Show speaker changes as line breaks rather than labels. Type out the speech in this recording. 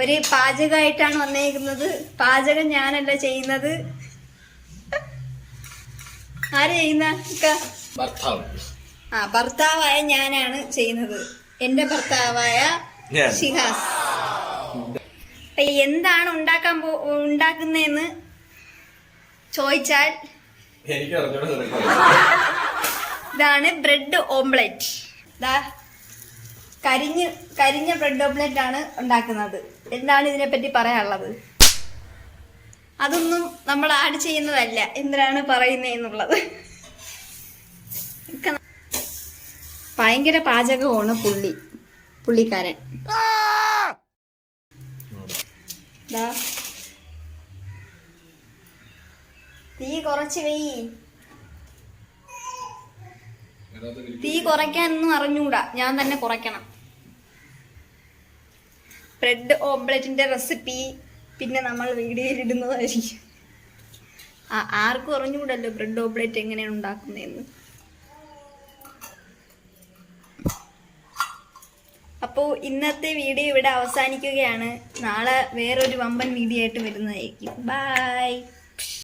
ഒരു പാചകമായിട്ടാണ് വന്നേക്കുന്നത്. പാചകം ഞാനല്ല ചെയ്യുന്നത്. ആര് ചെയ്യുന്ന? ഭർത്താവായ ഞാനാണ് ചെയ്യുന്നത്. എന്റെ ഭർത്താവായ ഷിഹാസ്. എന്താണ് ഉണ്ടാക്കുന്നതെന്ന് ചോദിച്ചാൽ ഇതാണ് ബ്രെഡ് ഓംലെറ്റ്. കരിഞ്ഞ ബ്രെഡ് ഓംലെറ്റ് ആണ് ഉണ്ടാക്കുന്നത്. എന്താണ് ഇതിനെപ്പറ്റി പറയാനുള്ളത്? അതൊന്നും നമ്മൾ ആഡ് ചെയ്യുന്നതല്ല. എന്തിനാണ് പറയുന്നതെന്നുള്ളത്. ഭയങ്കര പാചകമാണ് പുള്ളിക്കാരൻ. തീ കുറച്ച് വെയ്. തീ കുറയ്ക്കാനൊന്നും അറിഞ്ഞൂടാ, ഞാൻ തന്നെ കുറയ്ക്കണം. ബ്രെഡ് ഓംലെറ്റിന്റെ റെസിപ്പി പിന്നെ നമ്മൾ വീഡിയോയിൽ ഇടുന്നതായിരിക്കും. ആർക്കും അറിഞ്ഞൂടല്ലോ ബ്രെഡ് ഓംലെറ്റ് എങ്ങനെയാണ് ഉണ്ടാക്കുന്നതെന്ന്. അപ്പോൾ ഇന്നത്തെ വീഡിയോ ഇവിടെ അവസാനിക്കുകയാണ്. നാളെ വേറൊരു വമ്പൻ വീഡിയോ ആയിട്ട് വരുന്നതായിരിക്കും. ബൈ.